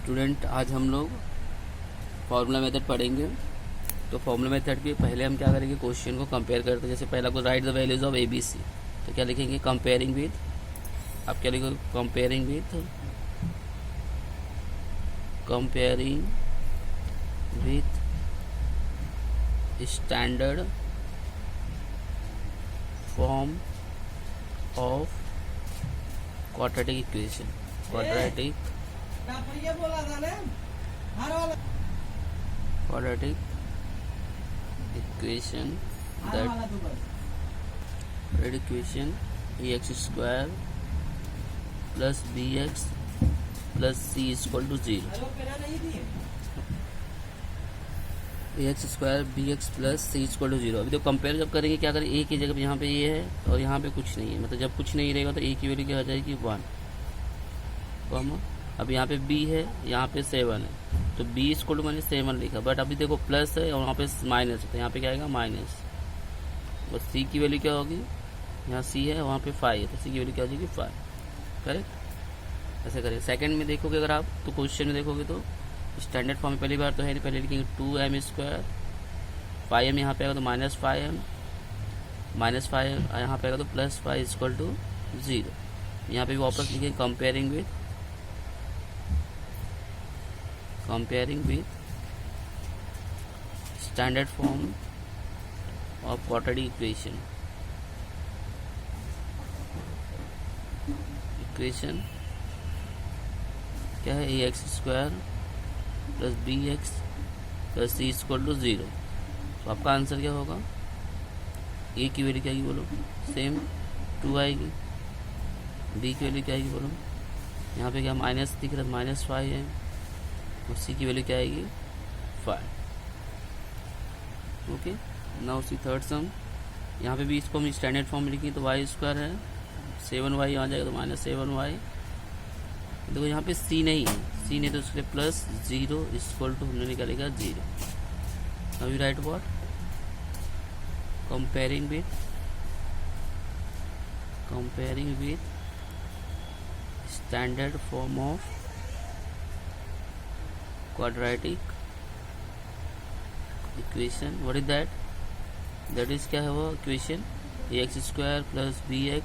Student, आज हम लोग फार्मूला मेथड पढ़ेंगे। तो फार्मूला मेथड के पहले हम क्या करेंगे, क्वेश्चन को कंपेयर करते हैं। जैसे पहला को right the values of ABC, तो क्या लिखेंगे, कंपेयरिंग विथ, आप क्या लिखोगे, comparing with standard form of quadratic equation, quadratic equation that equation ax square plus bx plus c is equal to 0। ax square bx plus c is equal to 0। अभी तो compare जब करेंगे क्या करें, a की जगह पे यहाँ पे ये है और यहाँ पे कुछ नहीं है, मतलब जब कुछ नहीं रहेगा तो a की वैल्यू क्या हो जाएगी 1, कॉमा। अब यहाँ पे b है, यहाँ पे 7 है, तो b इक्वल टू मैंने 7 लिखा, बट अभी देखो प्लस है और वहाँ पे माइनस है, तो यहाँ पे क्या आएगा माइनस। और c की वैल्यू क्या होगी, यहाँ c है वहाँ पे 5 है, तो c की वैल्यू क्या हो जाएगी 5, करेक्ट। ऐसे करें। सेकंड में देखोगे अगर आप, तो क्वेश्चन में देखोगे तो स्टैंडर्ड फॉर्म में पहली बार तो है नहीं, पहले लिखेंगे 2m स्क्वायर, 5m यहाँ पे आएगा तो माइनस 5m, माइनस 5 यहाँ पे आएगा तो प्लस 5 इक्वल टू 0। यहाँ पे भी वापस लिखेंगे comparing with standard form of quadratic equation क्या है, ax square plus bx plus c equal to 0। तो आपका आंसर क्या होगा, a की वैल्यू क्या आएगी बोलो, सेम 2 आएगी, b की वैल्यू क्या आएगी बोलो, यहाँ पे क्या माइनस दिख रहा है, माइनस 5 है, और c की वैल्यू क्या आएगी 5। ओके, नाउ सी थर्ड सम। यहाँ पे भी इसको हम स्टैंडर्ड फॉर्म में लिखी तो y स्क्वायर है, 7y आ जाएगा तो माइनस 7y। देखो यहाँ पे c नहीं है, c नहीं तो उसके प्लस 0 इक्वल टू हमने निकालेगा 0। अभी right what, comparing with standard form of quadratic equation. What is that is क्या है वो equation, ax square plus bx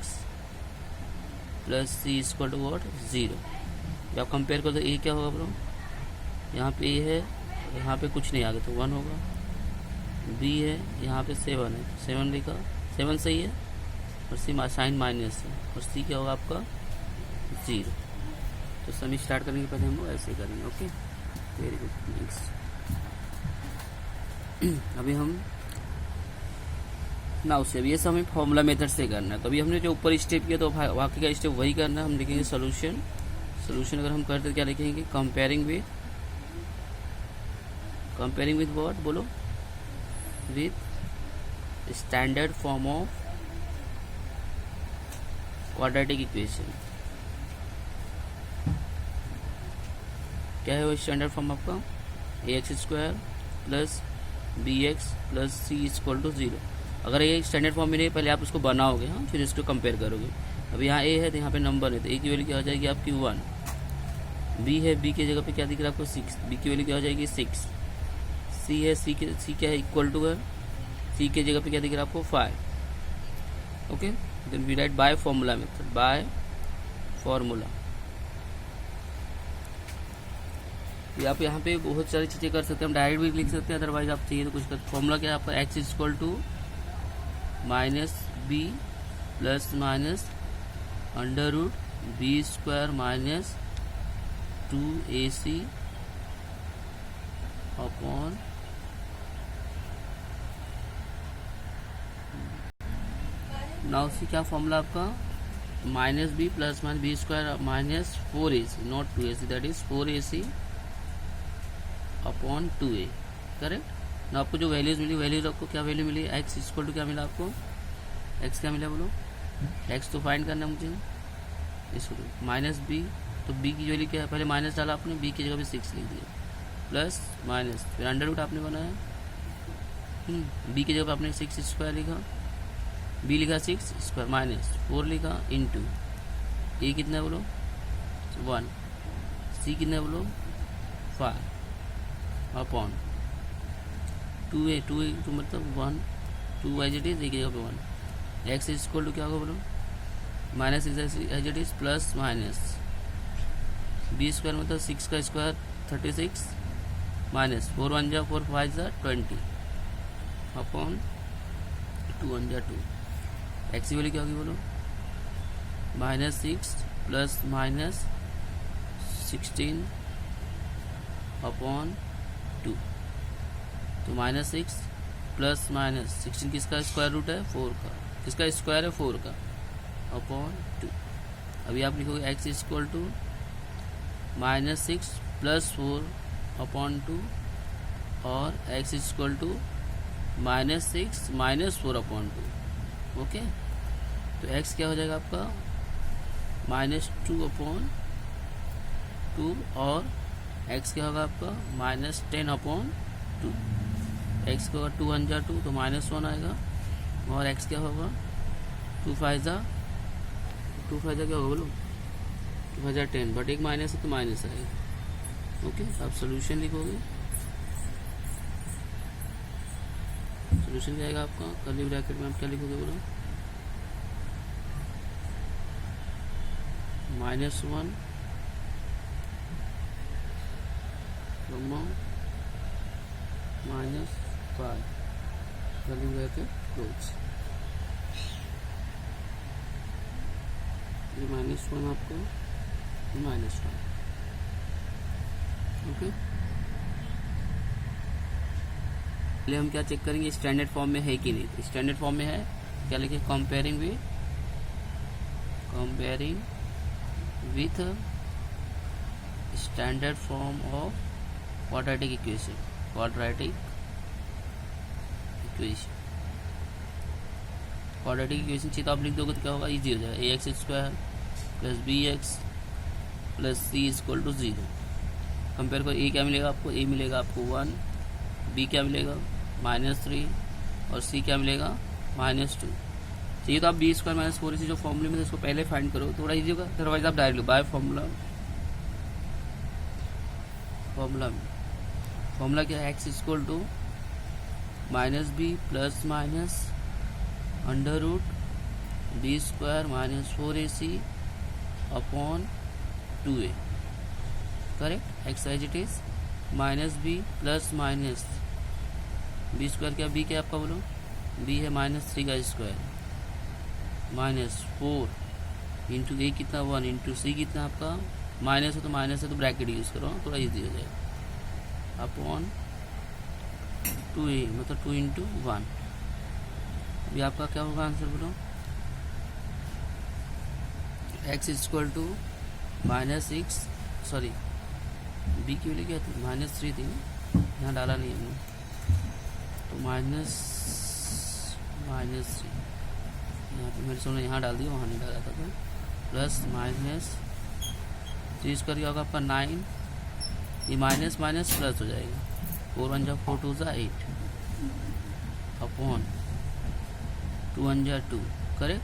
plus c equal to what 0। जब आप कंपेयर करो तो a क्या होगा ब्रो, यहाँ पे a है, यहाँ पे कुछ नहीं आ गया तो 1 होगा, b है, यहाँ पे 7 है, 7 लिखा, 7 सही है, और c साइन माइनस है, और c क्या होगा आपका 0। तो समी स्टार्ट करने के पहले हम लोग ऐसे करेंगे। Okay, very good, next. अभी हम ना उससे अभी ये सब हमें फॉर्मूला मेथड से करना है। तो अभी हमने जो ऊपर स्टेप किया तो बाकी का स्टेप वही करना है। हम लिखेंगे सोल्यूशन अगर हम करते तो क्या लिखेंगे, कंपेयरिंग विथ व्हाट बोलो, with standard form of quadratic equation. क्या है वो स्टैंडर्ड फॉर्म आपका, ax square plus bx plus c equal to 0। अगर ये स्टैंडर्ड फॉर्म में नहीं, पहले आप उसको बनाओगे, हाँ, फिर इसको कंपेयर करोगे। अब यहाँ a है तो यहाँ पे नंबर है, तो a की वैल्यू क्या हो जाएगी आपकी 1, b है, b की जगह पे क्या दिख रहा है आपको 6, b की वैल्यू क्या हो जाएगी 6, c है, c क्या है इक्वल टू है, c की जगह पे क्या दिख रहा है आपको 5। Okay, then we write by formula method, by formula. आप यहाँ पे बहुत सारी चीज़ें कर सकते हैं, हम डायरेक्ट भी लिख सकते हैं, अदरवाइज आप चाहिए तो कुछ कर। फॉर्मूला क्या है आपका, x equal to minus b plus minus under root b square minus 2ac upon now see क्या फॉर्मूला आपका, minus b plus minus b square minus 4ac, not 2ac, that is 4ac upon 2a, correct ना। आपको जो values मिली, values आपको क्या value मिली, x equal to क्या मिला आपको, x क्या मिला बोलो, x तो फाइंड करना है मुझे, इसको माइनस b, तो b की वैल्यू क्या है, पहले माइनस डाला आपने, b की जगह पे 6 लिख दिया, प्लस माइनस फिर अंडर रूट आपने बनाया, b की जगह पे आपने 6 स्क्वायर लिखा, b लिखा 6 स्क्वायर माइनस 4 लिखा इंटू a कितना है बोलो 1, c कितना है बोलो 5 अपॉन 2a तो मतलब 1 2 एज इट इज, एक जगह पे 1। एक्स इज इक्वल टू क्या होगा बोलो, minus is as it is plus minus B square मतलब 6 का स्क्वायर 36 माइनस 4 1 जा 4 5 जा 20 अपॉन 2 1 जा 2। एक्स की वैल्यू क्या होगी बोलो, -6 प्लस माइनस 16 अपॉन 2। तो -6 प्लस माइनस 16 किसका स्क्वायर रूट है, 4 का, किसका स्क्वायर है 4 का, अपॉन 2। अभी आप लिखोगे x is equal to -6 plus 4 upon 2 और x is equal to -6 minus 4 upon 2। Okay, तो एक्स क्या हो जाएगा आपका -2 अपॉन 2 और एक्स क्या होगा आपका -10 अपॉन 2। एक्स का 2 1 जा 2 तो -1 आएगा और एक्स क्या होगा 2 5 जा क्या होगा बोलो, 2 5 जा 10, बट एक माइनस है तो माइनस आएगा। ओके, आप सोल्यूशन लिखोगे, सोल्यूशन क्या आएगा आपका, कर्ली ब्रैकेट में आप क्या लिखोगे बोलो, -1 -5 कर्ली ब्रैकेट क्लोज। ये -1 आपको -1। ओके, पहले हम क्या चेक करेंगे स्टैंडर्ड फॉर्म में है कि नहीं। स्टैंडर्ड फॉर्म में है, क्या लिखे, comparing with standard form of quadratic equation. Quadratic equation चाहिए तो आप लिख दोगे तो क्या होगा, इजी हो जाएगा, ax² plus bx plus c equal to 0। Compare करो, a क्या मिलेगा आपको, a मिलेगा आपको 1, b क्या मिलेगा -3 और c क्या मिलेगा -2। चाहिए तो आप b² -4 इसी जो फॉर्मूले में इसको पहले फाइंड करो, थोड़ा इजी होगा, अदरवाइज आप डायरेक्ट बाय फॉर्मूला क्या है, x equal to -b plus minus under root b² -4ac upon 2a। Correct, x as it is -b plus minus b² क्या, b क्या आपका बोलो, b है -3 का स्क्वायर -4 इंटू a कितना 1 इंटू c कितना आपका माइनस है तो माइनस है तो ब्रैकेट यूज करो, थोड़ा इजी हो जाएगा, अपॉन 2a मतलब 2 इंटू 1। अभी आपका क्या होगा आंसर बोलो, x equal to -6 sorry b की वैल्यू क्या थी -3 थी, यहाँ डाला नहीं हमने, तो -3 यहाँ पे मेरे सोने यहाँ डाल दिया, वहाँ नहीं डाला था, तो प्लस -3 स्क्वायर होगा आपका 9, ये माइनस माइनस प्लस हो जाएगा, 4 1 जा 4 2 जा 8 अपॉन 2 1 जा 2। करेक्ट,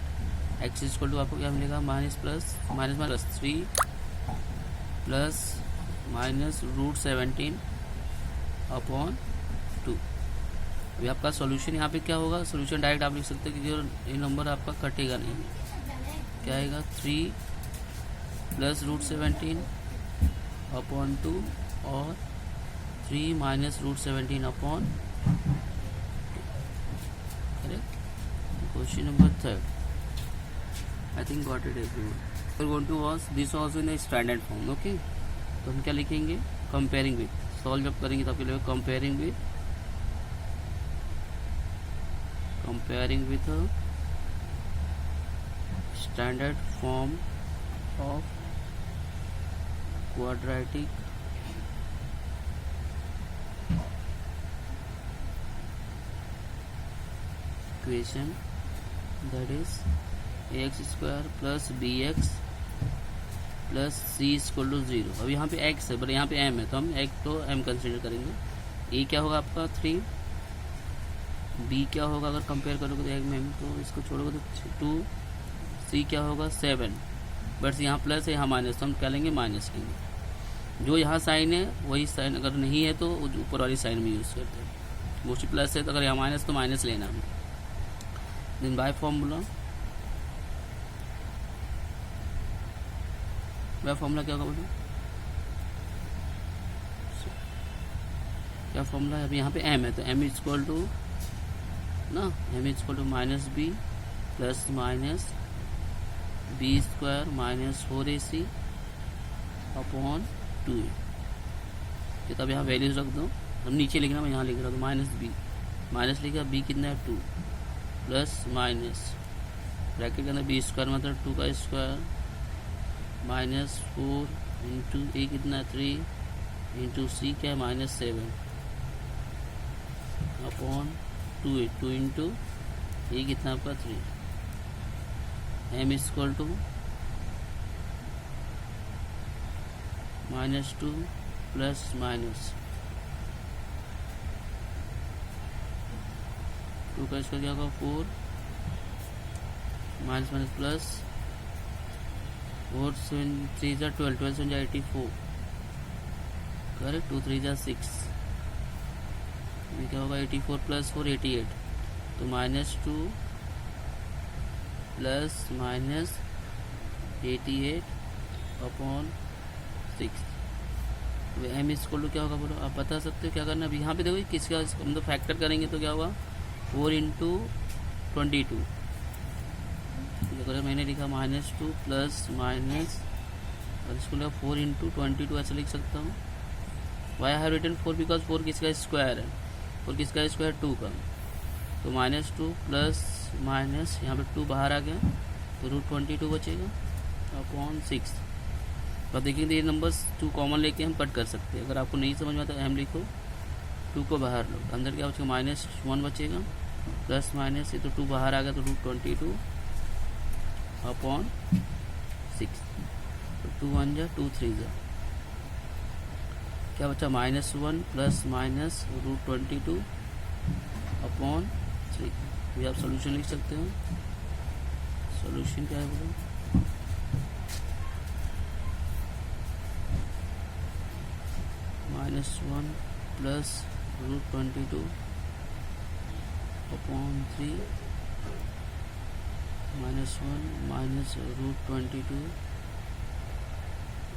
एक्स इक्वल टू आपको क्या मिलेगा, -3 प्लस -√17 अपॉन 2। अभी आपका सॉल्यूशन यहाँ पे क्या होगा, सॉल्यूशन डायरेक्ट आप लिख सकते हैं कि जो ये नंबर आपका कटेगा नहीं, क्या आएगा 3 प्लस √17 अपॉन 2 और 3 minus √17 upon 2। Correct, question number 3 I think got it everyone. We are going to watch this also in standard form. Okay, तो हम क्या लिखेंगे, कंपेयरिंग विथ, सॉल्व जब करेंगे तो आपके लिए comparing with standard form of quadratic equation, that is ax² plus bx plus c equal to 0। अब यहाँ पे x है बट यहाँ पे m है, तो हम x तो m कंसिडर करेंगे। a क्या होगा आपका 3, b क्या होगा अगर कंपेयर करोगे तो m तो इसको छोड़ोगे तो 2, c क्या होगा 7, बट यहाँ प्लस है यहाँ माइनस, तो हम क्या लेंगे माइनस लेंगे। जो यहाँ साइन है वही साइन, अगर नहीं है तो ऊपर वाली साइन में यूज़ करते हैं। मोस्टली प्लस है तो अगर यहाँ माइनस तो माइनस लेना है। देन बाय फॉर्मूला क्या होगा बोलो, क्या फॉर्मूला है? अभी यहाँ पे m है तो m इज इक्वल टू ना, m is equal to minus B plus minus B square minus 4ac upon 2a। तो अब यहाँ वैल्यूज रख दो, हम नीचे लिखना, मैं यहाँ लिख रहा हूँ माइनस बी, माइनस लिखा, बी कितना है 2 प्लस माइनस ब्रैकेट के अंदर बी स्क्वायर मतलब 2 का स्क्वायर माइनस 4 इंटू ए कितना है 3 इंटू सी क्या है -7 अपॉन 2 इंटू ए कितना आपका 3। M is equal to -2 plus minus 2 का स्क्वायर क्या होगा 4 माइनस माइनस प्लस 4 3 जा 12 12 7 जा 84 करेक्ट 2 3 जा 6, ये क्या होगा 84 प्लस 4 88, तो -2 plus minus 88 upon 6। M is equal to क्या होगा बोलो, आप बता सकते हो क्या करना। अभी यहाँ पे देखो किसका हम तो फैक्टर करेंगे तो क्या होगा 4 इंटू 22, अगर मैंने लिखा -2 प्लस माइनस और इसको लिखा 4 इंटू 22 ऐसा लिख सकता हूँ। वाई हैव रिटन 4 बिकॉज 4 किसका स्क्वायर है, 4 किसका स्क्वायर 2 का, तो -2 प्लस माइनस यहाँ पे 2 बाहर आ गया तो √22 बचेगा अपॉन 6। अब देखेंगे ये नंबर्स 2 कॉमन लेके हम कट कर सकते हैं। अगर आपको नहीं समझ में आता है हम लिखो 2 को बाहर लो, अंदर क्या बचेगा -1 बचेगा प्लस माइनस ये तो 2 बाहर आ गया तो √22 अपॉन 6, तो 2 1 जा 2 3 जा क्या बचा -1 प्लस माइनस √22 अपॉन 3। ये आप सोल्यूशन लिख सकते हो। सोल्यूशन क्या है बोलो, -1 plus √22 upon 3 -1 minus √22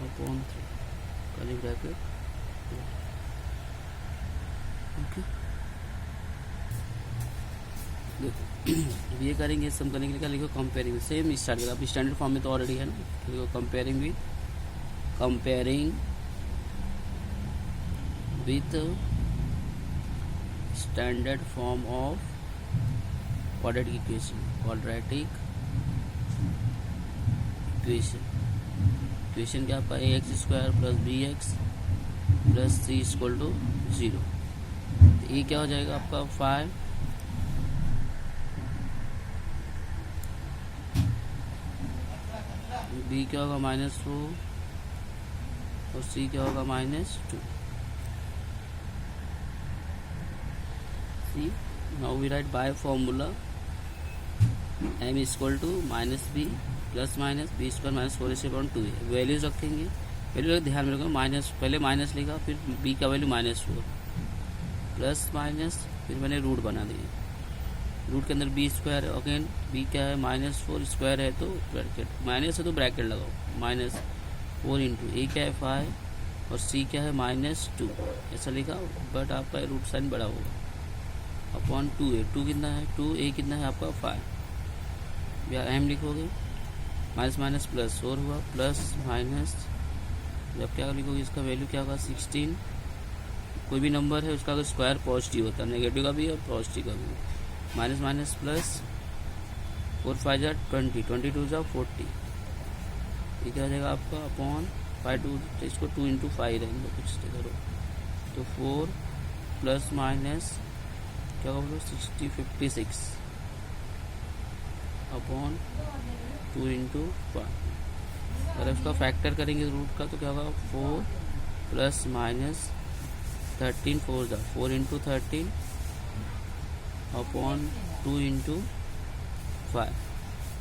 upon 3 curly bracket. Okay देखो अब ये करेंगे, सम करने के लिए क्या लिखो कंपेयरिंग, सेम स्टार्ट करो, आप स्टैंडर्ड फॉर्म में तो ऑलरेडी है ना, लिखो comparing with standard form of quadratic equation क्या आपका ax² plus bx plus c equal to 0। तो ये क्या हो जाएगा आपका 5 b क्या होगा -4 और c क्या होगा -2। See now we write by formula m equal to -b plus minus b² minus 4ac upon 2a। Values रखेंगे, वैल्यू ध्यान में रखो, पहले माइनस लिखा, फिर b का वैल्यू -4 प्लस माइनस, फिर मैंने रूट बना दिए, रूट के अंदर b² अगेन b क्या है -4 स्क्वायर है तो ब्रैकेट, माइनस है तो ब्रैकेट लगाओ, -4 इंटू a क्या है 5 और c क्या है -2 ऐसा लिखा, बट आपका रूट साइन बड़ा होगा अपॉन 2a, 2 कितना है 2a कितना है आपका 5, या m लिखोगे माइनस माइनस प्लस 4 हुआ प्लस माइनस, जब क्या लिखोगे इसका वैल्यू क्या होगा 16। कोई भी नंबर है उसका अगर स्क्वायर पॉजिटिव होता है, नेगेटिव का भी और पॉजिटिव का भी, माइनस माइनस प्लस 4 5 जा 20 22 जा 40, ये क्या हो जाएगा आपका अपॉन 5 2, इसको 2 इंटू 5 रहेंगे कुछ करो तो 4 प्लस माइनस क्या होगा 56 अपॉन 2 इंटू 5। अगर इसका फैक्टर करेंगे रूट का तो क्या होगा 4 प्लस माइनस 13 4 जा 4 इंटू 13 अपॉन 2 इंटू 5।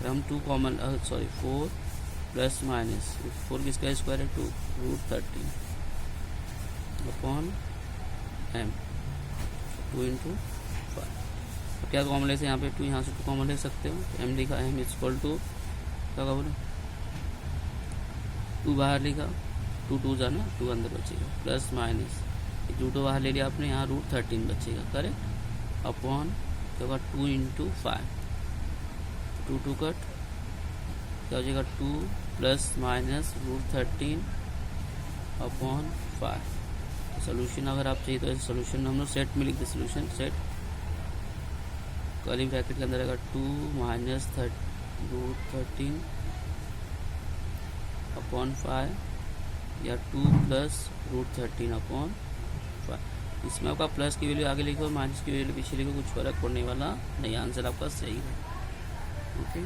हम 2 कॉमन 4 प्लस माइनस 4 किसका स्क्वायर है 2 √13 अपॉन एम, 2 इंटू 5। क्या कॉमन ले से यहाँ पे 2, यहाँ से 2 कॉमन ले सकते हो, एम लिखा, एम इक्वल टू क्या बोले 2 बाहर लिखा, 2 2 जाना 2 अंदर बचेगा, प्लस माइनस 2 बाहर ले लिया आपने, यहाँ √13 बचेगा, करेक्ट, अपॉन क्या होगा 2 इंटू 5, 2 2 कट, क्या हो जाएगा 2 प्लस माइनस √13 अपॉन 5। सोल्यूशन अगर आप चाहिए तो ऐसे सोल्यूशन हम लोग सेट में लिख दे, सोल्यूशन सेट कर्ली ब्रैकेट के अंदर आएगा 2 माइनस √13 अपॉन 5 या 2 प्लस √13 अपॉन 5। इसमें आपका प्लस की वैल्यू आगे लिखो, माइनस की वैल्यू पीछे लिखो, कुछ फर्क पड़ने वाला नहीं, आंसर आपका सही है। ओके,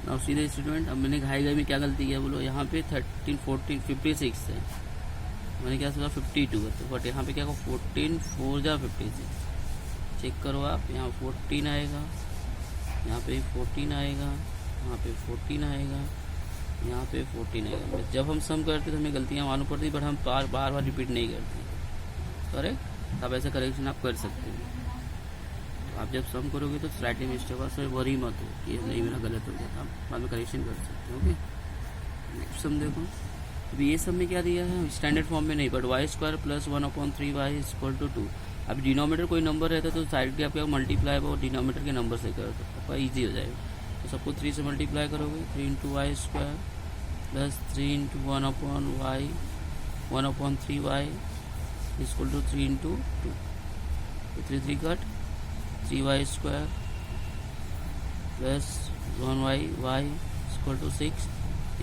नाउ सीधे स्टूडेंट, अब मैंने घाई में क्या गलती किया बोलो, यहाँ पे 13 14 56 है, मैंने क्या सोचा 52 है, तो बट यहाँ पे क्या 14 4 जा 56, चेक करो आप, यहाँ 14 आएगा, यहाँ पे 14 आएगा, यहाँ पे 14 आएगा, यहाँ पे 14 आएगा। जब हम सम करते तो हमें गलतियाँ मालूम पड़ती, बट हम बार बार रिपीट नहीं करते, करेक्ट। अब ऐसा करेक्शन आप कर सकते हैं। आप जब सम करोगे तो स्लाइटली मिस्टेक होगा, सर वरी मत हो कि नहीं मेरा गलत हो गया था, आप बाद में करेक्शन कर सकते हैं। ओके, नेक्स्ट सम देखो, अभी ये सम में क्या दिया है, स्टैंडर्ड फॉर्म में नहीं, but y² plus 1/3y equal to 2। अब डिनोमीटर कोई नंबर रहता तो साइड के आपका मल्टीप्लाई वो डिनोमीटर के नंबर से कर दो, आपका ईजी हो जाएगा। तो सबको 3 से मल्टीप्लाई करोगे, 3 into y² plus 3 into 1/y 1/3y equal to 3 into 2, 3 3 cut, 3y² plus 1y equal to 6।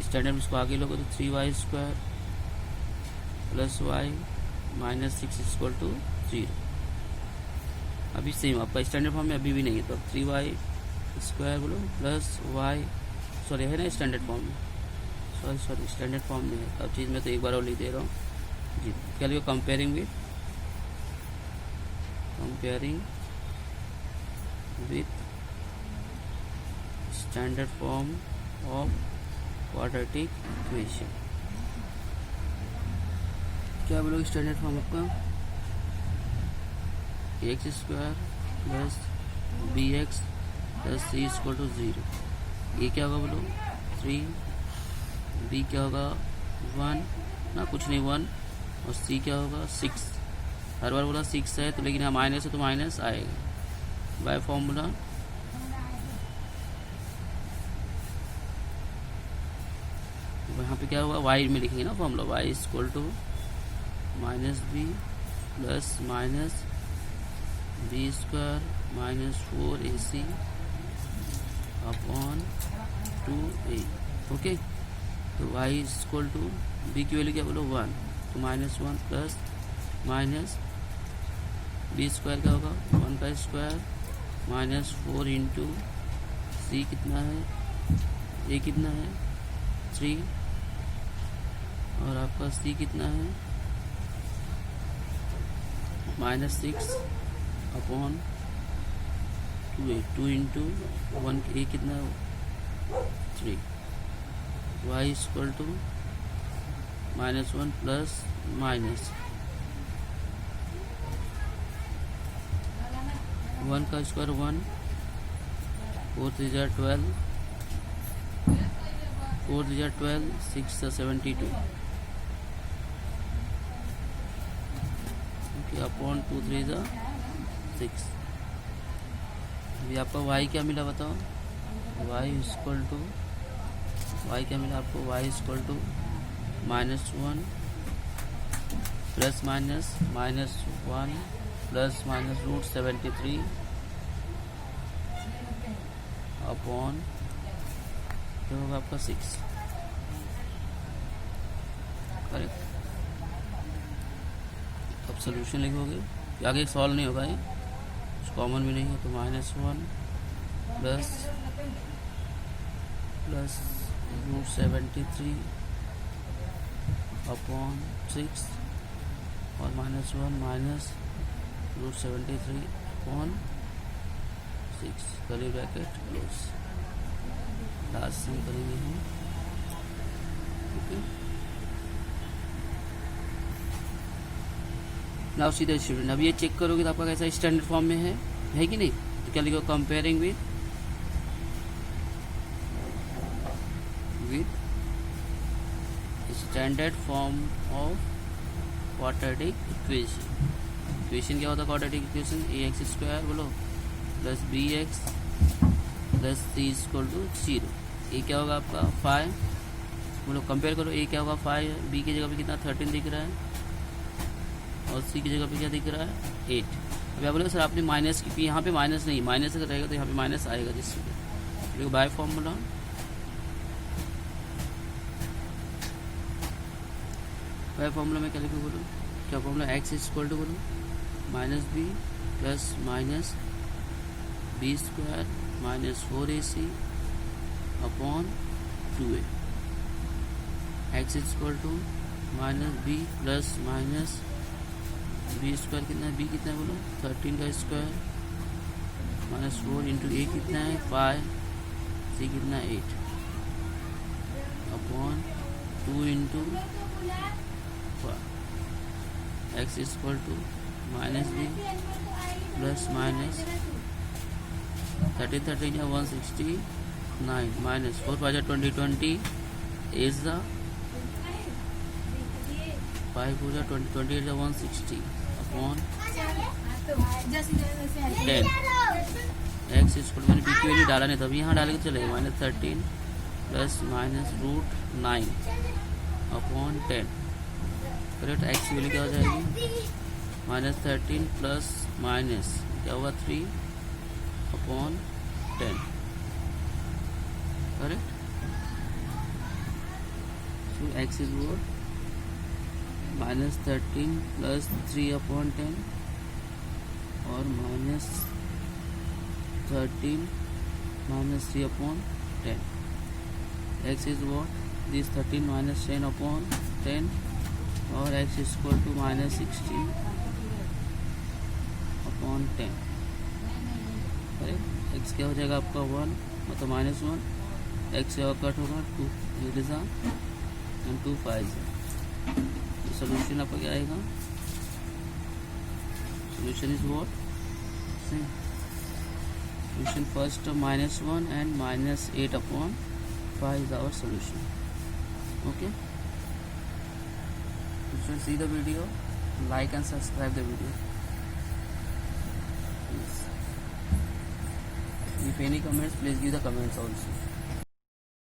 Standard इसको आगे लोगे तो 3y² plus y minus 6 equal to 0। अभी सेम आपका स्टैंडर्ड फॉर्म में अभी भी नहीं है, तो अब 3y² बोलो प्लस y, सॉरी है ना स्टैंडर्ड फॉर्म में, सॉरी स्टैंडर्ड फॉर्म में है, अब चीज़ मैं तो एक बार और लिख दे रहा हूँ जी। क्या लिखो, comparing with standard form of quadratic equation. क्या बोलोगे स्टैंडर्ड फॉर्म आपका, x² plus bx plus c equal to 0। ये क्या होगा बोलो 3, b क्या होगा 1 ना, कुछ नहीं 1, और c क्या होगा 6। हर बार बोला 6 है तो, लेकिन यहाँ माइनस है तो माइनस आएगा बाय फॉर्मूला। यहाँ पे क्या होगा y में लिखेंगे ना formula, y equal to minus B plus minus b² minus 4ac upon 2a। Okay, तो y इक्वल टू b की वैल्यू क्या बोलो 1, तो -1 प्लस माइनस b² क्या होगा 1 का स्क्वायर माइनस 4 इंटू c कितना है, a कितना है 3, और आपका c कितना है -6 अपॉन 2a, 2 इंटू 1, a कितना 3, y equal to -1 plus minus 1 का स्क्वायर 1, 4 3 12, 4 3 12, 6 72, ओके, अपॉन 2 3 6। अभी आपका y क्या मिला बताओ, y इक्वल टू, y क्या मिला आपको, y equal to -1 plus minus -1 plus minus √73 upon क्या होगा आपका 6, करेक्ट। अब सोल्यूशन लिखोगे, आगे सॉल्व नहीं होगा, ये कॉमन भी नहीं है, तो -1 प्लस √73 अपॉन 6 और -1 minus √73 upon 6, curly bracket close. Last sum करेंगे हम, okay. Now see the student, अब ये चेक करोगे तो आपका कैसा स्टैंडर्ड फॉर्म में है कि नहीं? तो क्या लिखो, comparing with standard form of quadratic equation. Equation क्या होता है quadratic equation? A X square बोलो plus B X plus C equal to 0। A क्या होगा आपका 5, बोलो कंपेयर करो, ए क्या होगा 5, बी की जगह पे कितना 13 दिख रहा है और सी की जगह पे क्या दिख रहा है 8। अब आप बोले सर आपने माइनस की, यहाँ पे माइनस नहीं, माइनस अगर रहेगा तो यहाँ पे माइनस आएगा, जिससे देखो बाय फॉर्मूला में क्या लिखो बोलो, क्या फॉर्मूला एक्स इक्वल टू बोलो minus B plus minus B square minus 4ac upon 2a। X equal to minus B plus minus B square कितना है, बी कितना है बोलो 13 का स्क्वायर माइनस 4 इंटू ए कितना है 5, सी कितना है 8 upon 2 into X equal to minus B plus minus 13 या 169 minus 4 5 20 is the 5 4 20 is the 160 upon 10। X equal मैंने बी की वैल्यू डाला नहीं, तभी यहाँ डालेंगे चलेगा minus 13 plus minus root 9 upon 10। Correct, X की वैल्यू क्या हो जाएगी माइनस 13 प्लस माइनस क्या होगा 3 upon 10। Correct, so X is what minus 13 plus 3 upon 10 और minus 13 minus 3 upon 10। X is what this 13 minus 10 upon 10 और X equal to minus 16 upon 10। Correct, X क्या हो जाएगा आपका 1 मतलब माइनस 1, एक्स से कट होगा 2 एंड 2 5। तो सोल्यूशन आपका क्या आएगा, solution is what, solution first minus 1 and minus 8 upon 5 is our solution. Okay, you should see the video, like and subscribe the video. Please. If any comments, please give the comments also.